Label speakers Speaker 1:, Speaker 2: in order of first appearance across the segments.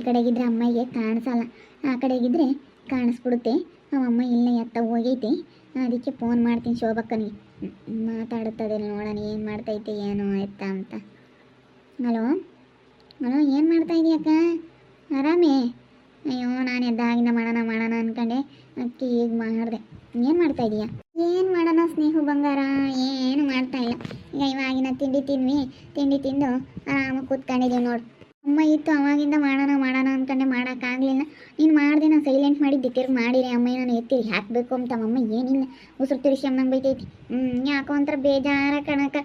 Speaker 1: ಮೇಲ್ಗಡೆಗಿದ್ರೆ ಅಮ್ಮಗೆ ಕಾಣಿಸಲ್ಲ, ಆ ಕಡೆಗಿದ್ರೆ ಕಾಣಿಸ್ಬಿಡುತ್ತೆ. ಅಮ್ಮ ಇಲ್ಲ ಎತ್ತ ಹೋಗೈತೆ, ಅದಕ್ಕೆ ಫೋನ್ ಮಾಡ್ತೀನಿ ಶೋಭಕ್ಕನಿಗೆ. ಮಾತಾಡುತ್ತದೆ ನೋಡೋಣ ಏನು ಮಾಡ್ತೈತೆ ಏನು ಎತ್ತ ಅಂತ. ಹಲೋ ಹಲೋ, ಏನು ಮಾಡ್ತಾ ಇದೀಯಕ್ಕ? ಆರಾಮೇ? ಅಯ್ಯೋ ನಾನು ಎದ್ದಾಗಿಂದ ಮಾಡೋಣ ಅಂದ್ಕೊಂಡೆ, ಅದಕ್ಕೆ ಈಗ ಮಾಡಿದೆ. ಏನು ಮಾಡ್ತಾ ಇದೀಯಾ? ಏನು ಮಾಡೋಣ ಸ್ನೇಹು ಬಂಗಾರ, ಏನು ಮಾಡ್ತಾ ಇಲ್ಲ. ಈಗ ಇವಾಗಿನ ತಿಂಡಿ ತಿಂದು ಆರಾಮಾಗಿ ಕೂತ್ಕೊಂಡಿದ್ದೀವಿ ನೋಡು. ಅಮ್ಮ ಇತ್ತು ಅವಾಗಿಂದ ಮಾಡೋಣ ಅಂದ್ಕೊಂಡೆ, ಮಾಡೋಕ್ಕಾಗಲಿಲ್ಲ. ನೀನು ಮಾಡಿದೆ, ನಾನು ಸೈಲೆಂಟ್ ಮಾಡಿದ್ದೆ, ತಿರ್ಗಿ ಮಾಡಿರಿ ಅಮ್ಮ ನಾನು ಎತ್ತಿರಿ ಹಾಕಬೇಕು ಅಂತ. ಅಮ್ಮ ಏನಿಲ್ಲ, ಉಸಿರು ತಿರ್ಸಿ ಅಮ್ಮಂಗೆ ಬೈತೈತಿ. ಯಾಕೋ ಒಂಥರ ಬೇಜಾರ ಕಣಕ.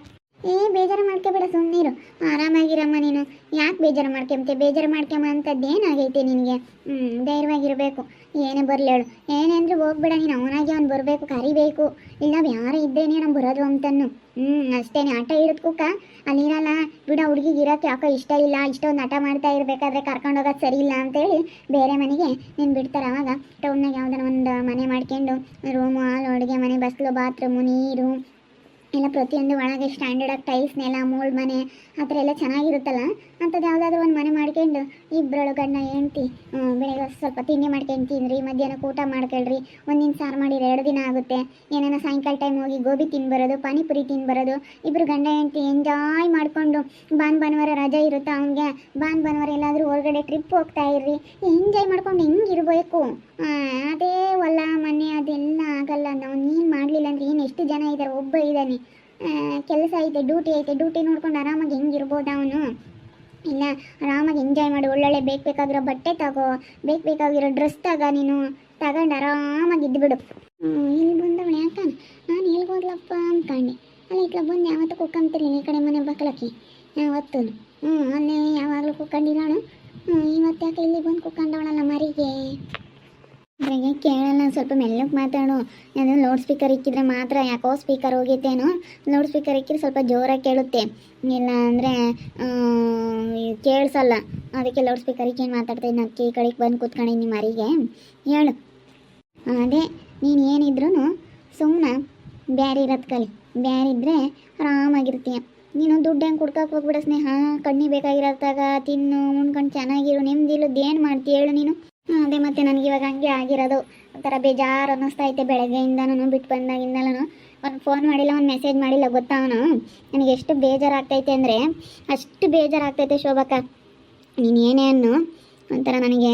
Speaker 1: ಬೇಜಾರು ಮಾಡ್ಕೊಬೇಡ, ಸುಮ್ಮನಿರು, ಆರಾಮಾಗಿರಮ್ಮ. ನೀನು ಯಾಕೆ ಬೇಜಾರು ಮಾಡ್ಕೊಂಬತ್ತೆ? ಬೇಜಾರು ಮಾಡ್ಕೊಂಬ ಅಂಥದ್ದು ಏನಾಗೈತೆ ನಿನಗೆ? ಧೈರ್ಯವಾಗಿರಬೇಕು. ಏನೇ ಬರಲಿ ಹೇಳು, ಏನೇ ಅಂದರೆ ಹೋಗ್ಬೇಡ ನೀನು. ಅವನಾಗಿ ಅವ್ನು ಬರಬೇಕು, ಕರಿಬೇಕು. ಇಲ್ಲ ಯಾರು ಇದ್ದೇನೆ ನಾವು ಬರೋದು ಅಂತನ್ನು. ಅಷ್ಟೇ. ಆಟ ಹಿಡಿದು ಕುಕ್ಕ ಅಲ್ಲಿರಲ್ಲ ಬಿಡ. ಹುಡುಗಿಗೆ ಇರೋಕ್ಕೆ ಯಾಕೋ ಇಷ್ಟ ಇಲ್ಲ, ಇಷ್ಟೊಂದು ಆಟ ಮಾಡ್ತಾ ಇರಬೇಕಾದ್ರೆ ಕರ್ಕೊಂಡೋಗೋದು ಸರಿ ಇಲ್ಲ ಅಂತೇಳಿ ಬೇರೆ ಮನೆಗೆ ನೀನು ಬಿಡ್ತಾರೆ. ಆವಾಗ ಟೌನ್ನಾಗ ಯಾವ್ದಾರ ಒಂದು ಮನೆ ಮಾಡ್ಕೊಂಡು ರೂಮು, ಹಾಲು, ಅಡುಗೆ ಮನೆ, ಬಸ್ಲು, ಬಾತ್ರೂಮು, ನೀರು ಎಲ್ಲ ಪ್ರತಿಯೊಂದು ಒಳಗೆ ಸ್ಟ್ಯಾಂಡರ್ಡಾಗಿ ಟೈಲ್ಸ್, ನೆಲ, ಮೂಳ್ ಮನೆ ಆ ಥರ ಎಲ್ಲ ಚೆನ್ನಾಗಿರುತ್ತಲ್ಲ, ಅಂಥದ್ದು ಯಾವುದಾದ್ರೂ ಒಂದು ಮನೆ ಮಾಡ್ಕೊಂಡು ಇಬ್ಬರಳು ಗಂಡ ಹೆಂಡ್ತಿ ಬೆಳಗ್ಗೆ ಸ್ವಲ್ಪ ತಿಂಡಿ ಮಾಡ್ಕೊಂಡು ತಿನ್ನಿರಿ, ಮಧ್ಯಾಹ್ನಕ್ಕೆ ಊಟ ಮಾಡ್ಕೊಳ್ರಿ. ಒಂದಿನ ಸಾರು ಮಾಡಿರಿ, 2 ದಿನ ಆಗುತ್ತೆ. ಏನೇನೋ ಸಾಯಂಕಾಲ ಟೈಮ್ ಹೋಗಿ ಗೋಬಿ ತಿನ್ಬರೋದು, ಪಾನಿಪುರಿ ತಿನ್ಬರೋದು. ಇಬ್ಬರು ಗಂಡ ಹೆಂಡ್ತಿ ಎಂಜಾಯ್ ಮಾಡಿಕೊಂಡು ಭಾನುವಾರ ರಜೆ ಇರುತ್ತೆ ಅವನಿಗೆ, ಭಾನುವಾರ ಎಲ್ಲಾದರೂ ಹೊರಗಡೆ ಟ್ರಿಪ್ ಹೋಗ್ತಾ ಇರ್ರಿ. ಎಂಜಾಯ್ ಮಾಡ್ಕೊಂಡು ಹೆಂಗಿರ್ಬೇಕು. ಅದೇ ಹೊಲ ಮನೆ ಅದೆಲ್ಲ ಆಗಲ್ಲ. ನಾವು ನೀನು ಮಾಡಲಿಲ್ಲ ಅಂದರೆ ಏನು, ಎಷ್ಟು ಜನ ಇದ್ದಾರೆ, ಒಬ್ಬ ಇದ್ದಾನೆ, ಕೆಲಸ ಐತೆ, ಡ್ಯೂಟಿ ನೋಡ್ಕೊಂಡು ಆರಾಮಾಗಿ ಹೆಂಗಿರ್ಬೋದು ಅವನು. ಇಲ್ಲ ಆರಾಮಾಗಿ ಎಂಜಾಯ್ ಮಾಡಿ, ಒಳ್ಳೊಳ್ಳೆ ಬೇಕಾಗಿರೋ ಬಟ್ಟೆ ತಗೋ, ಬೇಕಾಗಿರೋ ಡ್ರೆಸ್ ನೀನು ತಗೊಂಡು ಆರಾಮಾಗಿ ಇದ್ದುಬಿಡು. ಇಲ್ಲಿ ಬಂದವಳು ಯಾಕ? ನಾನು ಎಲ್ಗೋದ್ಲಪ್ಪ ಅಂದ್ಕೊಂಡೆ. ಅಲ್ಲಿ ಇಟ್ಲ ಬಂದು ಯಾವತ್ತೂ ಕುಕ್ಕಂತಿರ್ಲಿಲ್ಲ ಈ ಕಡೆ ಮನೆ ಬಕ್ಕಲಕ್ಕೆ ಯಾವತ್ತೂ. ಅಲ್ಲೇ ಯಾವಾಗಲೂ ಕುಕ್ಕಂಡಿರೋಣ, ಇವತ್ತು ಯಾಕೆ ಇಲ್ಲಿ ಬಂದು ಕುಕ್ಕಂಡವಳಲ್ಲ ಮರಿಗೆ. ಅದ್ರಾಗೆ ಕೇಳಲ್ಲ, ಸ್ವಲ್ಪ ಮೆಲ್ಲಕ್ಕೆ ಮಾತಾಡು. ಅದು ಲೌಡ್ ಸ್ಪೀಕರ್ ಇಕ್ಕಿದ್ರೆ ಮಾತ್ರ ಯಾಕೋ ಸ್ಪೀಕರ್ ಹೋಗೈತೇನೋ. ಲೌಡ್ ಸ್ಪೀಕರ್ ಇಕ್ಕಿದ್ರೆ ಸ್ವಲ್ಪ ಜೋರಾಗಿ ಕೇಳುತ್ತೆ, ಇಲ್ಲ ಅಂದರೆ ಕೇಳಿಸಲ್ಲ. ಅದಕ್ಕೆ ಲೌಡ್ ಸ್ಪೀಕರ್ ಇಕ್ಕೇನು ಮಾತಾಡ್ತಾಯಿದ್ದೀನಿ. ಅದಕ್ಕೆ ಈ ಕಡೆಗೆ ಬಂದು ಕೂತ್ಕೊಂಡಿದ್ದೀನಿ ಮರಿಗೆ. ಹೇಳು. ಅದೇ ನೀನು ಏನಿದ್ರು ಸುಮ್ಮನೆ ಬ್ಯಾರೆ ಇರೋದು ಕಲಿ, ಬ್ಯಾರೆ ಇದ್ದರೆ ಆರಾಮಾಗಿರ್ತೀಯ. ನೀನು ದುಡ್ಡು ಹೆಂಗೆ ಕುಡ್ಕೋಕೆ ಹೋಗ್ಬಿಡ ಸ್ನೇಹ. ಕಣ್ಣಿ ಬೇಕಾಗಿರೋದಾಗ ತಿನ್ನು, ಉಣ್ಕೊಂಡು ಚೆನ್ನಾಗಿರು, ನೆಮ್ಮದಿಲ್ಲದ್ದು ಏನು ಮಾಡ್ತೀಯ ಹೇಳು ನೀನು. ಅದೇ ಮತ್ತೆ ನನಗೆ ಇವಾಗ ಹಂಗೆ ಆಗಿರೋದು. ಒಂಥರ ಬೇಜಾರು ಅನ್ನಿಸ್ತಾ ಐತೆ. ಬೆಳಗ್ಗೆಯಿಂದನೂ ಬಿಟ್ಟು ಬಂದಾಗಿಂದಲೂ ಒಂದು ಫೋನ್ ಮಾಡಿಲ್ಲ, ಒಂದು ಮೆಸೇಜ್ ಮಾಡಿಲ್ಲ ಗೊತ್ತಾ ಅವನು. ನನಗೆ ಎಷ್ಟು ಬೇಜಾರಾಗ್ತೈತೆ ಅಂದರೆ ಅಷ್ಟು ಬೇಜಾರಾಗ್ತೈತೆ ಶೋಭಕ್ಕ. ನೀನು ಏನೇ ಅನ್ನು ಒಂಥರ ನನಗೆ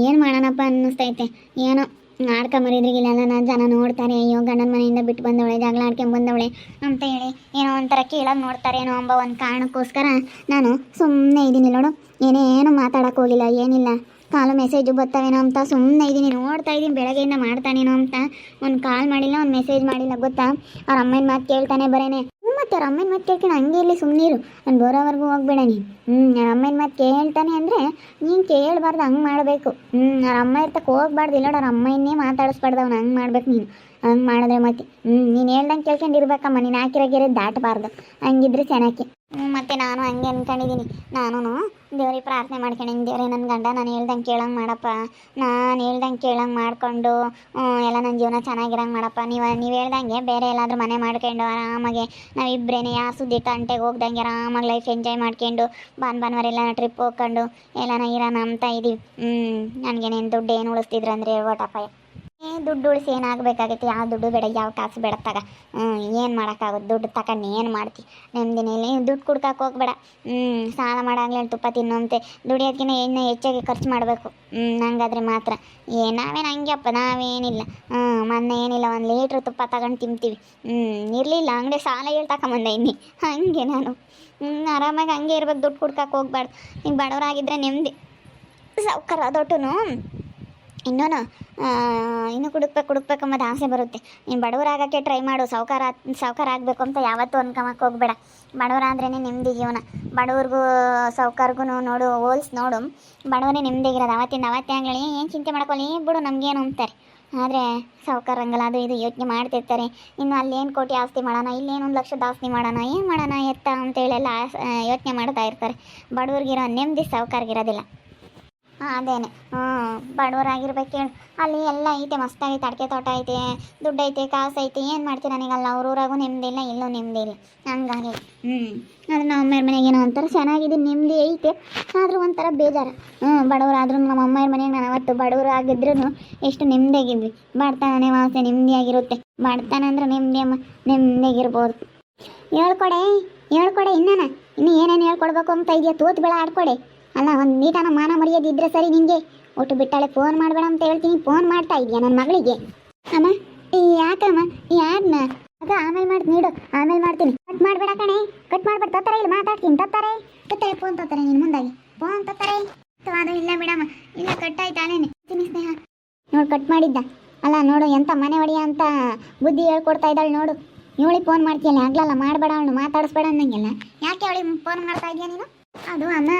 Speaker 1: ಏನು ಮಾಡೋಣಪ್ಪ ಅನ್ನಿಸ್ತೈತೆ. ಏನೋ ಆಡ್ಕೊಂಬರಿದ್ರಿಗಿಲ್ಲ ಜನ ನೋಡ್ತಾರೆ, ಅಯ್ಯೋ ಗಂಡನ ಮನೆಯಿಂದ ಬಿಟ್ಟು ಬಂದವಳೆ, ಜಗಳ ಆಡ್ಕೊಂಬಂದವಳೆ ಅಂತ ಹೇಳಿ ಏನೋ ಒಂಥರ ಕೇಳೋದು ನೋಡ್ತಾರೇನೋ ಎಂಬ ಒಂದು ಕಾರಣಕ್ಕೋಸ್ಕರ ನಾನು ಸುಮ್ಮನೆ ಇದ್ದೀನಿ ನೋಡು. ಏನೇನು ಮಾತಾಡೋಕ್ಕೆ ಹೋಗಿಲ್ಲ, ಏನಿಲ್ಲ. ಕಾಲು ಮೆಸೇಜು ಬರ್ತಾವೇನೋ ಅಂತ ಸುಮ್ಮನೆ ಇದ್ದೀನಿ, ನೋಡ್ತಾ ಇದ್ದೀನಿ ಬೆಳಗ್ಗೆಯಿಂದ ಮಾಡ್ತಾನೇನೋ ಅಂತ. ಒಂದು ಕಾಲ್ ಮಾಡಿಲ್ಲ, ಒಂದು ಮೆಸೇಜ್ ಮಾಡಿಲ್ಲ ಗೊತ್ತಾ. ಅವ್ರ ಅಮ್ಮನ ಮಾತು ಕೇಳ್ತಾನೆ ಬರೇನೆ. ಮತ್ತು ಅವ್ರ ಅಮ್ಮನ ಮಾತು ಕೇಳ್ಕೊಂಡು ಹಂಗೆ ಇರಲಿ, ಸುಮ್ಮನಿರು. ನಾನು ಬರೋವರೆಗೂ ಹೋಗ್ಬೇಡ ನೀನು. ಅವ್ರ ಅಮ್ಮನ ಮಾತು ಕೇಳ್ತಾನೆ ಅಂದರೆ ನೀನು ಕೇಳಬಾರ್ದು, ಹಂಗೆ ಮಾಡಬೇಕು. ಅವ್ರ ಅಮ್ಮ ಇರ್ತಕ್ಕೆ ಹೋಗ್ಬಾರ್ದು. ಇಲ್ಲ ಅವ್ರ ಅಮ್ಮನ್ನೇ ಮಾತಾಡಿಸ್ಬಾರ್ದು, ಅವ್ನು ಹಂಗೆ ಮಾಡ್ಬೇಕು ನೀನು. ಹಂಗೆ ಮಾಡಿದ್ರೆ ಮತ್ತೆ ನೀನು ಹೇಳ್ದಂಗೆ ಕೇಳ್ಕೊಂಡಿರ್ಬೇಕಮ್ಮ. ನೀನು ಹಾಕಿರೋ ಗೆರೆ ದಾಟಬಾರ್ದು, ಹಂಗಿದ್ರೆ ಚೆನ್ನಾಗಿ. ಮತ್ತು ನಾನು ಹಂಗೆ ಅಂದ್ಕೊಂಡಿದ್ದೀನಿ. ನಾನು ದೇವ್ರಿಗೆ ಪ್ರಾರ್ಥನೆ ಮಾಡ್ಕೊಂಡಿದ್ದೀನಿ, ದೇವ್ರೆ ನನ್ನ ಗಂಡ ನಾನು ಹೇಳ್ದಂಗೆ ಕೇಳಂಗೆ ಮಾಡಪ್ಪ, ನಾನು ಹೇಳ್ದಂಗೆ ಕೇಳಂಗೆ ಮಾಡಿಕೊಂಡು ಎಲ್ಲ ನನ್ನ ಜೀವನ ಚೆನ್ನಾಗಿರಂಗೆ ಮಾಡಪ್ಪ. ನೀವು ಹೇಳ್ದಂಗೆ ಬೇರೆ ಎಲ್ಲಾದರೂ ಮನೆ ಮಾಡ್ಕೊಂಡು ಆರಾಮಾಗೆ ನಾವಿಬ್ಬರೇನೆ ಯಾವ ಸುದ್ದಿ ತಂಟೆಗೆ ಹೋಗ್ದಂಗೆ ಆರಾಮಾಗಿ ಲೈಫ್ ಎಂಜಾಯ್ ಮಾಡ್ಕೊಂಡು ಭಾನುವಾರ ಎಲ್ಲ ಟ್ರಿಪ್ ಹೋಗ್ಕೊಂಡು ಎಲ್ಲನ ಇರೋಣ ಅಂತ ಇದ್ದೀವಿ. ನನಗೇನೇನು ದುಡ್ಡು ಏನು ಉಳಿಸ್ತಿದ್ರು ಅಂದರೆ ಓಟಪ್ಪ. ದುಡ್ಡು ಉಳಿಸಿ ಏನಾಗಬೇಕಾಗೈತಿ? ಯಾವ ದುಡ್ಡು ಬೇಡ, ಯಾವ ಕಾಸು ಬೇಡ ತಗ. ಏನು ಮಾಡೋಕ್ಕಾಗುತ್ತೆ? ದುಡ್ಡು ತಗೊಂಡು ಏನು ಮಾಡ್ತಿ? ನೆಮ್ಮದಿನೇ ಇಲ್ಲ. ದುಡ್ಡು ಕುಡ್ಕಕ್ಕೆ ಹೋಗ್ಬೇಡ. ಸಾಲ ಮಾಡಾಗಲೇ ತುಪ್ಪ ತಿನ್ನೋಂತೆ ದುಡಿಯೋದಕ್ಕಿಂತ ಇನ್ನೂ ಹೆಚ್ಚಾಗಿ ಖರ್ಚು ಮಾಡಬೇಕು. ಹಂಗಾದ್ರೆ ಮಾತ್ರ ನಾವೇನು ಹಂಗೆಪ್ಪ, ನಾವೇನಿಲ್ಲ. ಮೊನ್ನೆ ಏನಿಲ್ಲ, 1 ಲೀಟ್ರ್ ತುಪ್ಪ ತಗೊಂಡು ತಿಂತೀವಿ. ಇರಲಿಲ್ಲ ಅಂಗಡಿ ಸಾಲ ಹೇಳಿ ತಗೊಂಬಂದೆ ಇನ್ನಿ. ಹಾಗೆ ನಾನು ಆರಾಮಾಗಿ ಹಂಗೆ ಇರ್ಬೇಕು, ದುಡ್ಡು ಕುಡ್ಕಕ್ಕೆ ಹೋಗ್ಬಾರ್ದು. ಈಗ ಬಡವರಾಗಿದ್ದರೆ ನೆಮ್ಮದಿ. ಸಾವ್ಕಾರ ದೊಡ್ಡನು ಇನ್ನೂ ಕುಡುಕ್ಬೇಕಂಬದು ಆಸೆ ಬರುತ್ತೆ. ನೀನು ಬಡವರಾಗೋಕ್ಕೆ ಟ್ರೈ ಮಾಡು. ಸಾವ್ಕಾರ ಆಗಬೇಕು ಅಂತ ಯಾವತ್ತೂ ಅನ್ಕೊಂಬಕ್ಕೆ ಹೋಗ್ಬೇಡ. ಬಡವರಾದ್ರೇ ನೆಮ್ಮದಿ ಜೀವನ. ಬಡವ್ರಿಗೂ ಸಾವ್ಕಾರ್ಗೂ ಹೋಲ್ಸಿ ನೋಡು. ಬಡವರೇ ನೆಮ್ಮದಿಗಿರೋದು. ಅವತ್ತೇ ಆಗಲಿ ಏನು ಚಿಂತೆ ಮಾಡ್ಕೊಳ್ಳಿ ಬಿಡು ನಮಗೇನು ಅಂತಾರೆ. ಆದರೆ ಸಾವ್ಕಾರ ಹಂಗಲ್ಲ, ಅದು ಇದು ಯೋಚನೆ ಮಾಡ್ತಿರ್ತಾರೆ. ಇನ್ನು ಅಲ್ಲೇನು ಕೋಟಿ ಆಸ್ತಿ ಮಾಡೋಣ, ಇಲ್ಲೇನು 1 ಲಕ್ಷದ ಆಸ್ತಿ ಮಾಡೋಣ, ಏನು ಮಾಡೋಣ ಎತ್ತ ಅಂತೇಳೆಲ್ಲ ಯೋಚನೆ ಮಾಡ್ತಾ ಇರ್ತಾರೆ. ಬಡವ್ರಿಗಿರೋ ನೆಮ್ಮದಿ ಸಾವ್ಕಾರ್ಗಿರೋದಿಲ್ಲ. ಅದೇನೆ ಬಡವರಾಗಿರ್ಬೇಕು ಹೇಳು. ಅಲ್ಲಿ ಎಲ್ಲ ಐತೆ, ಮಸ್ತಾಗೈತೆ, ಅಡಿಕೆ ತೋಟ ಐತೆ, ದುಡ್ಡು ಐತೆ, ಕಾಸು ಐತೆ, ಏನು ಮಾಡ್ತೀನಿ ನನಗಲ್ಲ. ಅವ್ರೂರಾಗೂ ನೆಮ್ಮದಿ ಇಲ್ಲ, ಇಲ್ಲೂ ನೆಮ್ಮದಿ ಇಲ್ಲ. ಹಂಗಾಗಿ ಅದು ನಮ್ಮ ಅಮ್ಮವ್ರ ಮನೆಗೆ ಏನೋ ಒಂಥರ ಚೆನ್ನಾಗಿದೆ, ನೆಮ್ಮದಿ ಐತೆ, ಆದರೂ ಒಂಥರ ಬೇಜಾರು. ಬಡವರಾದ್ರೂ ನಮ್ಮ ಅಮ್ಮವ್ರ ಮನೆಗೆ ನಾನು ಅವತ್ತು ಬಡವರು ಆಗಿದ್ರೂ ಎಷ್ಟು ನೆಮ್ಮದಿಯಾಗಿದ್ವಿ. ಬಡತನನೇ ವಾಸೆ ನೆಮ್ಮದಿಯಾಗಿರುತ್ತೆ. ಬಡತನ ಅಂದ್ರೆ ನೆಮ್ಮದಿ ಅಮ್ಮ, ನೆಮ್ಮದಿಯಾಗಿರ್ಬೋದು. ಹೇಳ್ಕೊಡೆ ಇನ್ನು ಏನೇನು ಹೇಳ್ಕೊಡ್ಬೇಕು ಅಂತ ಇದೆಯಾ? ತೂತು ಬೆಳ ಆಡ್ಕೊಡೆ. ಅಲ್ಲ, ಒಂದು ನೀಟಾನ ಮಾನ ಮರ್ಯಾದಿದ್ರೆ ಸರಿ ನಿನಗೆ. ಒಟ್ಟು ಬಿಟ್ಟಾಳೆ, ಫೋನ್ ಮಾಡಬೇಡ ಅಂತ ಹೇಳ್ತೀನಿ, ಫೋನ್ ಮಾಡ್ತಾ ಇದೆಯಾ ನನ್ನ ಮಗಳಿಗೆ? ಅಮ್ಮ ಯಾಕಮ್ಮ? ಯಾರನ್ನ? ಅದ ಆಮೇಲೆ ಮಾಡ್ತೀನಿ, ನೀಡು, ಆಮೇಲೆ ಮಾಡ್ತೀನಿ. ಕಟ್ ಮಾಡಬೇಡ ಕಣೆ, ಕಟ್ ಮಾಡ್ಬೇಡ. ತತ್ತಾರೆ ಇಲ್ಲ, ಮಾತಾಡ್ತೀನಿ. ತತ್ತಾರೆ ಫೋನ್ ತತ್ತಾರೆ, ನೀನು ಮುಂದಾಗಿ ಫೋನ್ ತತ್ತಾರೆ. ಅದು ಇಲ್ಲ ಬಿಡಮ್ಮ, ಇಲ್ಲ ಕಟ್ಟಾಯ್ತು ಅಲ್ಲೇನೆ ಸ್ನೇಹ. ನೋಡು ಕಟ್ ಮಾಡಿದ್ದ. ಅಲ್ಲ ನೋಡು, ಎಂಥ ಮನೆ ಒಡೆಯ ಅಂತ ಬುದ್ಧಿ ಹೇಳ್ಕೊಡ್ತಾ ಇದ್ದಾಳೆ ನೋಡು. ಇವಳಿಗೆ ಫೋನ್ ಮಾಡ್ತೀಯಲ್ಲ, ಆಗ್ಲಲ್ಲ ಮಾಡಬೇಡ, ಅವಳು ಮಾತಾಡಿಸ್ಬೇಡ ಅನ್ನಂಗಿಲ್ಲ. ಯಾಕೆ ಅವಳಿಗೆ ಫೋನ್ ಮಾಡ್ತಾ ಇದೆಯಾ ನೀನು? ಅದು ಅಮ್ಮ,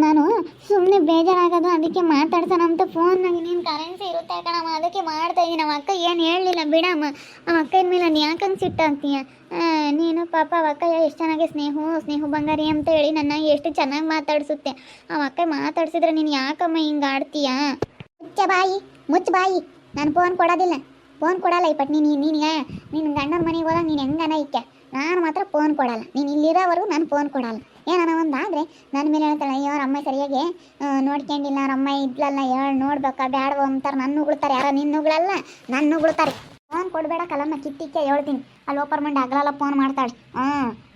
Speaker 1: ನಾನು ಸುಮ್ಮನೆ ಬೇಜಾರಾಗೋದು, ಅದಕ್ಕೆ ಮಾತಾಡ್ಸೋಣ ಅಂತ ಫೋನ್ನಾಗಿ ನೀನು ಕರೆನ್ಸಿ ಇರುತ್ತೆ ಕಣಮ್ಮ, ಅದಕ್ಕೆ ಮಾಡ್ತಾ ಇದ್ದೀನಿ. ನಮ್ಮ ಅಕ್ಕ ಏನು ಹೇಳಲಿಲ್ಲ ಬಿಡಮ್ಮ. ನಮ್ಮ ಅಕ್ಕನ ಮೇಲೆ ನಾನು ಯಾಕಂಗೆ ಸಿಟ್ಟಾಗ್ತೀಯ ನೀನು? ಪಾಪ ಅಕ್ಕ ಎಷ್ಟು ಚೆನ್ನಾಗಿ ಸ್ನೇಹು ಬಂಗಾರಿ ಅಂತ ಹೇಳಿ ನನ್ನ ಎಷ್ಟು ಚೆನ್ನಾಗಿ ಮಾತಾಡಿಸುತ್ತೆ. ಆ ಅಕ್ಕ ಮಾತಾಡ್ಸಿದ್ರೆ ನೀನು ಯಾಕಮ್ಮ ಹಿಂಗೆ ಆಡ್ತೀಯಾ? ಮುಚ್ಚ ಬಾಯಿ, ನಾನು ಫೋನ್ ಕೊಡೋದಿಲ್ಲ, ಫೋನ್ ಕೊಡಲ್ಲ. ಇಪ್ಪಟ್ಟು ನೀನು ಗಂಡನ ಮನೆಗೆ ಹೋದಾಗ ನೀನು ಹೆಂಗನ ಇಕ್ಕೆ, ನಾನು ಮಾತ್ರ ಫೋನ್ ಕೊಡಲ್ಲ. ನೀನು ಇಲ್ಲಿರೋವರೆಗೂ ನಾನು ಫೋನ್ ಕೊಡಲ್ಲ. ಏನಾನ ಒಂದಾದರೆ ನನ್ನ ಮೇಲೆ ಹೇಳ್ತಾಳೆ, ಅಯ್ಯೋ ಅವ್ರ ಅಮ್ಮ ಸರಿಯಾಗಿ ನೋಡ್ಕೊಂಡಿಲ್ಲ, ಅವ್ರ ಅಮ್ಮ ಇದ್ಲಲ್ಲ, ಹೇಳಿ ನೋಡ್ಬೇಕಾ ಬೇಡವೋ ಅಂತಾರೆ. ನನ್ನ ಉಗುಳ್ತಾರೆ, ಯಾರೋ ನಿನ್ನ ಉಗುಳಲ್ಲ, ನನ್ನ ಉಗುಳ್ತಾರೆ. ಫೋನ್ ಕೊಡಬೇಡ ಕಲಮ್ಮ, ಕಿತ್ತಿಕ್ಕೆ ಹೇಳ್ತೀನಿ. ಅಲ್ಲಿ ಓಪರ್ ಮಂಡಿ ಅಗಲಲ್ಲ ಫೋನ್ ಮಾಡ್ತಾಳೆ.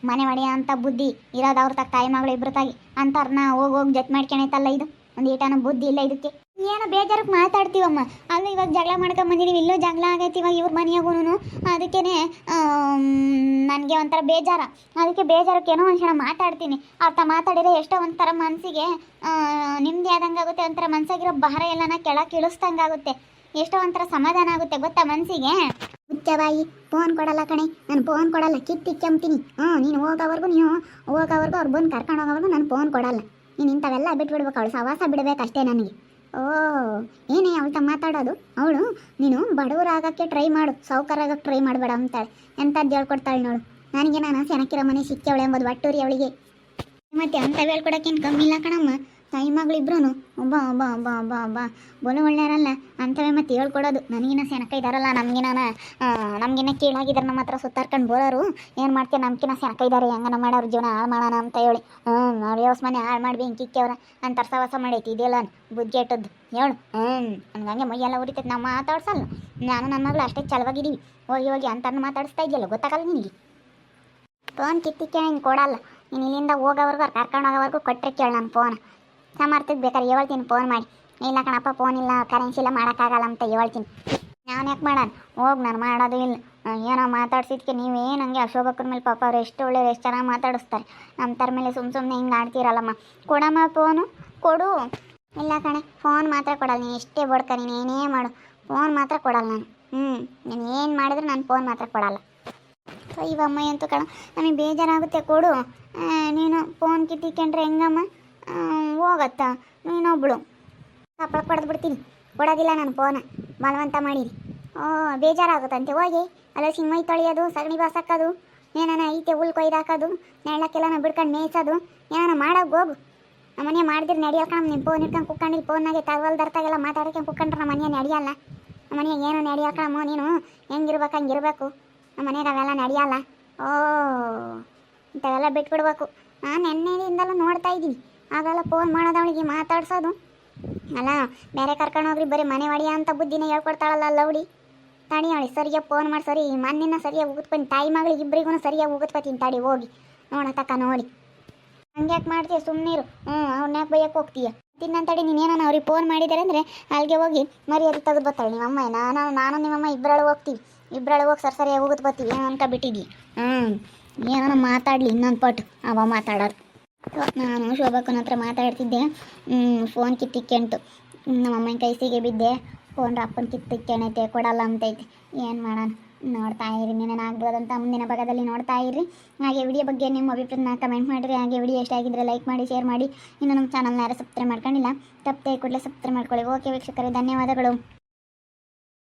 Speaker 1: ಮನೆ ಒಡೆಯ ಅಂತ ಬುದ್ಧಿ ಇರೋದು ಅವ್ರ ತಾಯಿ ಮಗಳು ಇಬ್ಬರು ತಾಗಿ ಅಂತಾರನ್ನ ಹೋಗಿ ಜಟ್ ಮಾಡ್ಕೊಳೈತಲ್ಲ. ಇದು ಒಂದು ಈಟನ ಬುದ್ಧಿ ಇಲ್ಲ ಇದಕ್ಕೆ. ಏನೋ ಬೇಜಾರಕ್ಕೆ ಮಾತಾಡ್ತೀವಮ್ಮ. ಅಲ್ಲಿ ಇವಾಗ ಜಗಳ ಮಾಡ್ಕೊಂಬಂದಿದ್ದೀವಿ, ಇಲ್ಲೂ ಜಗಳ ಆಗೈತಿ ಇವಾಗ ಇವ್ರ ಮನೆಯಾಗೂ. ಅದಕ್ಕೇ ನನಗೆ ಒಂಥರ ಬೇಜಾರ. ಅದಕ್ಕೆ ಬೇಜಾರಕ್ಕೆ ಏನೋ ಒಂದು ಕ್ಷಣ ಮಾತಾಡ್ತೀನಿ. ಅರ್ಥ ಮಾತಾಡಿದ್ರೆ ಎಷ್ಟೋ ಒಂಥರ ಮನಸ್ಸಿಗೆ ನೆಮ್ಮದಿ ಆದಂಗೆ ಆಗುತ್ತೆ. ಒಂಥರ ಮನಸ್ಸಾಗಿರೋ ಭಾರ ಎಲ್ಲನ ಕೆಳಗೆ ಇಳಿಸ್ದಂಗೆ ಆಗುತ್ತೆ. ಎಷ್ಟೋ ಒಂಥರ ಸಮಾಧಾನ ಆಗುತ್ತೆ ಗೊತ್ತಾ ಮನಸ್ಸಿಗೆ. ಹುಚ್ಚಬಾಯಿ, ಫೋನ್ ಕೊಡಲ್ಲ ಕಣೆ, ನಾನು ಫೋನ್ ಕೊಡಲ್ಲ, ಕಿತ್ತಿಕ್ಕಂತೀನಿ. ನೀನು ಹೋಗೋವರೆಗೂ ಅವ್ರು ಬಂದು ಕರ್ಕೊಂಡು ಹೋಗೋವರೆಗೂ ನಾನು ಫೋನ್ ಕೊಡಲ್ಲ. ನೀನು ಇಂಥವೆಲ್ಲ ಬಿಟ್ಬಿಡ್ಬೇಕು, ಅವಳು ಸವಾಸ ಬಿಡಬೇಕು ಅಷ್ಟೇ ನನಗೆ. ಏನೇ ಅವಳ್ತ ಮಾತಾಡೋದು? ಅವಳು ನೀನು ಬಡವರಾಗಕ್ಕೆ ಟ್ರೈ ಮಾಡು, ಸಾವುಕಾರಾಗಕ್ಕೆ ಟ್ರೈ ಮಾಡಬೇಡ ಅಂತಾಳೆ. ಎಂಥದ್ದು ಹೇಳ್ಕೊಡ್ತಾಳೆ ನೋಡು. ನನಗೆ ನಾನು ಸೆನಕಿರೋ ಮನೆ ಸಿಕ್ಕವಳೆ ಎಂಬುದು ಒಟ್ಟೂರಿ ಅವಳಿಗೆ. ಮತ್ತೆ ಅಂತ ಹೇಳ್ಕೊಡೋಕ್ಕೇನು ಕಮ್ಮಿ ಇಲ್ಲ ಕಣಮ್ಮ. ತಾಯಿ ಮಗಳಿಬ್ರು ಒಬ್ಬ ಬೋಲು ಒಳ್ಳೆಯರಲ್ಲ ಅಂಥವೇ ಮತ್ತೆ ಹೇಳ್ಕೊಡೋದು. ನನಗಿನ ಸೆನಕ ಇದ್ದಾರಲ್ಲ, ನಮಗಿನ ಕೀಳಾಗಿದ್ದಾರೆ. ನಮ್ಮ ಹತ್ರ ಸುತ್ತಾರ್ಕೊಂಡು ಬೋಳೋರು ಏನು ಮಾಡ್ತೀವಿ, ನಮ್ಗಿನ ಸೆನಕ ಇದ್ದಾರೆ, ಹೆಂಗನ ಮಾಡೋರು ಜೀವನ ಹಾಳು ಮಾಡೋಣ ಅಂತ ಹೇಳಿ ನಾವು ವ್ಯವಸ್ ಮನೆ ಹಾಳು ಮಾಡಿ ಬೆಂಕಿಕ್ಕವ್ರ ಅಂತ ಸವಾಸ ಮಾಡೈತಿ. ಇದೆಲ್ಲ ಬುದ್ಧಿ ಇಟ್ಟದ್ದು ಹೇಳು. ನನಗೆ ಮೈಯೆಲ್ಲ ಉರಿತೈತೆ. ನಾವು ಮಾತಾಡ್ಸಲ್ಲ, ನಾನು ನನ್ನ ಮಗಳು ಅಷ್ಟೇ ಚಲವಾಗಿದ್ದೀವಿ. ಹೋಗಿ ಅಂತ ಮಾತಾಡಿಸ್ತಾ ಇದೆಯಲ್ಲ, ಗೊತ್ತಾಗಲ್ಲ ನಿನಗೆ. ಫೋನ್ ಕಿತ್ತಿಕ್ಕೆ ಹಿಂಗೆ ಕೊಡಲ್ಲ. ನೀನು ಇಲ್ಲಿಂದ ಹೋಗೋವರೆಗೂ ಕರ್ಕೊಂಡು ಹೋಗೋವರೆಗೂ ಕೊಟ್ಟರೆ ಕೇಳು ನಾನು ಫೋನ್. ಸಮರ್ಥಕ್ಕೆ ಬೇಕಾದ್ರೆ ಹೇಳ್ತೀನಿ ಫೋನ್ ಮಾಡಿ. ಇಲ್ಲ ಕಣಪ್ಪ, ಫೋನ್ ಇಲ್ಲ, ಕರೆನ್ಸಿ ಇಲ್ಲ, ಮಾಡೋಕ್ಕಾಗಲ್ಲ ಅಂತ ಹೇಳ್ತೀನಿ. ನಾನು ಯಾಕೆ ಮಾಡೋಣ? ಹೋಗಿ ನಾನು ಮಾಡೋದು ಇಲ್ಲ. ಏನೋ ಮಾತಾಡ್ಸಿದ್ಕೆ ನೀವೇನು ಹಂಗೆ ಅಶೋಭಕ್ಕನ ಮೇಲೆ ಪಾಪ ಅವ್ರು ಎಷ್ಟು ಒಳ್ಳೆಯವ್ರು, ಎಷ್ಟು ಚೆನ್ನಾಗಿ ಮಾತಾಡಿಸ್ತಾರೆ. ನಮ್ಮ ಥರ ಮೇಲೆ ಸುಮ್ಮನೆ ಹಿಂಗೆ ಆಡ್ತೀರಲ್ಲಮ್ಮ. ಕೊಡಮ್ಮ ಫೋನು, ಕೊಡು. ಇಲ್ಲ ಕಣೆ, ಫೋನ್ ಮಾತ್ರ ಕೊಡಲ್ಲ. ನೀನು ಎಷ್ಟೇ ಬಡ್ಕ, ನೀನು ಏನೇ ಮಾಡು, ಫೋನ್ ಮಾತ್ರ ಕೊಡಲ್ಲ ನಾನು. ನೀನು ಏನು ಮಾಡಿದ್ರೆ ನಾನು ಫೋನ್ ಮಾತ್ರ ಕೊಡಲ್ಲ. ಇವಮ್ಮ ಅಂತೂ ಕಣ, ನಮಗೆ ಬೇಜಾರಾಗುತ್ತೆ. ಕೊಡು. ನೀನು ಫೋನ್ ಕಿತ್ತಿಕೊಂಡ್ರೆ ಹೆಂಗಮ್ಮ? ಹೋಗತ್ತಾ ನೀನೊಬ್ಳು ಕಪ್ಪಳ ಪಡೆದು ಬಿಡ್ತೀನಿ. ಕೊಡೋದಿಲ್ಲ ನಾನು ಫೋನ, ಬಲವಂತ ಮಾಡಿರಿ. ಬೇಜಾರಾಗುತ್ತಂತೆ. ಹೋಗಿ ಅಲ್ಲ ಸಿಂಹೈ ತೊಳೆಯೋದು, ಸಗಣಿ ಬಾಸಕ್ಕೋದು, ಏನಾನ ಐತೆ ಹುಲ್ ಕೊಯ್ದು ಹಾಕೋದು, ನೆಳ್ಳಕ್ಕೆಲ್ಲ ಬಿಡ್ಕೊಂಡು ಮೇಯ್ಸೋದು, ಏನಾನ ಮಾಡೋಕೆ ಹೋಗು. ನಮ್ಮ ಮನೆ ಮಾಡಿದ್ರೆ ನಡೆಯಲ್ಲ. ನಿಮ್ಮ ಫೋನ್ ಇಟ್ಕೊಂಡು ಕುತ್ಕೊಂಡಿಲ್ಲ, ಫೋನ್ನಾಗೆ ತಗವಲ್ದರ್ತಾಗೆಲ್ಲ ಮಾತಾಡ್ಕೊಂಡು ಕುತ್ಕೊಂಡ್ರೆ ನಮ್ಮ ಮನೆ ನಡೆಯಲ್ಲ. ನಮ್ಮ ಮನೆಯಾಗ ಏನು ನಡೆಯಕ್ಕಮ್ಮ, ನೀನು ಹೆಂಗಿರ್ಬೇಕು ಹಂಗಿರ್ಬೇಕು. ನಮ್ಮ ಮನೆಯಾಗ ಅವೆಲ್ಲ ನಡೆಯಲ್ಲ. ಇಂಥವೆಲ್ಲ ಬಿಟ್ಬಿಡ್ಬೇಕು. ನಾನು ನೆನ್ನೆಯಿಂದಲೂ ನೋಡ್ತಾ ಇದ್ದೀನಿ. ಆಗೆಲ್ಲ ಫೋನ್ ಮಾಡೋದು, ಅವಳಿಗೆ ಮಾತಾಡ್ಸೋದು ಅಲ್ಲ. ಬೇರೆ ಕರ್ಕೊಂಡು ಹೋಗ್ರಿ, ಬರೀ ಮನೆ ಒಡೆಯ ಅಂತ ಬುದ್ಧಿನೇ ಹೇಳ್ಕೊಡ್ತಾಳಲ್ಲ ಲೌಡಿ. ತಡಿ ಅವಳಿ ಸರಿಯಾಗಿ ಫೋನ್ ಮಾಡಿ, ಸರಿ ಮಣ್ಣಿನ ಸರಿಯಾಗಿ ಉಗಿದ್ಕೊಂಡು, ತಾಯಿ ಮಗಳಿಗೆ ಇಬ್ಬರಿಗೂ ಸರಿಯಾಗಿ ಉಗಿದ್ಕೊತೀನಿ. ತಡಿ ಹೋಗಿ ನೋಡತಕ್ಕ ನೋಡಿ. ಹಂಗ್ಯಾಕೆ ಮಾಡ್ತೀಯ? ಸುಮ್ಮನಿರು. ಅವ್ರನ್ನ ಯಾಕೆ ಬೈಯಕ್ಕೆ ಹೋಗ್ತೀಯ? ತಿನ್ನಂತಡಿ. ನೀನೇನೋ ಅವ್ರಿಗೆ ಫೋನ್ ಮಾಡಿದ್ದಾರೆ ಅಂದರೆ ಅಲ್ಲಿಗೆ ಹೋಗಿ ಮರ್ಯಾದೆ ತೆಗೆದು ಬರ್ತಾಳೆ ನಿಮ್ಮಮ್ಮ. ನಾನು ನಿಮ್ಮಮ್ಮ ಇಬ್ಬರಳು ಹೋಗ್ತೀವಿ. ಇಬ್ಬರಳು ಹೋಗಿ ಸರಿಯಾಗಿ ಹೋಗುತ್ತೆ ಬರ್ತೀವಿ. ಏನು ಅನ್ಕೊಬಿಟ್ಟಿದ್ವಿ. ಏನೋ ಮಾತಾಡಲಿ ಇನ್ನೊಂದು ಪಟ್ಟು ಅವ ಮಾತಾಡೋದು. ನಾನು ಶೋಭಕ್ಕನ ಹತ್ರ ಮಾತಾಡ್ತಿದ್ದೆ. ಫೋನ್ ಕಿತ್ತಿಕ್ಕೆಂಟು ನಮ್ಮಮ್ಮನ ಕೈ ಸಿಗೆ ಬಿದ್ದೆ. ಫೋನ್ ಅಪ್ಪನ ಕಿತ್ತಿಕ್ಕೆಣೈತೆ, ಕೊಡಲ್ಲ ಅಂತೈತೆ. ಏನು ಮಾಡೋಣ? ನೋಡ್ತಾ ಇರಿ, ನೀನೇನು ಆಗ್ಬೋದಂತ ಮುಂದಿನ ಭಾಗದಲ್ಲಿ ನೋಡ್ತಾ ಇರಿ. ಹಾಗೆ ವಿಡಿಯೋ ಬಗ್ಗೆ ನಿಮ್ಮ ಅಭಿಪ್ರಾಯನ ಕಮೆಂಟ್ ಮಾಡಿರಿ. ಹಾಗೆ ವಿಡಿಯೋ ಇಷ್ಟ ಆಗಿದ್ದರೆ ಲೈಕ್ ಮಾಡಿ, ಶೇರ್ ಮಾಡಿ. ಇನ್ನು ನಮ್ಮ ಚಾನಲ್ನ ಯಾರು ಸಬ್ಸ್ಕ್ರೈಬ್ ಮಾಡ್ಕೊಂಡಿಲ್ಲ, ತಪ್ಪದೆ ಕೂಡಲೇ ಸಬ್ಸ್ಕ್ರೈಬ್ ಮಾಡ್ಕೊಳ್ಳಿ. ಓಕೆ ವೀಕ್ಷಕರೇ, ಧನ್ಯವಾದಗಳು.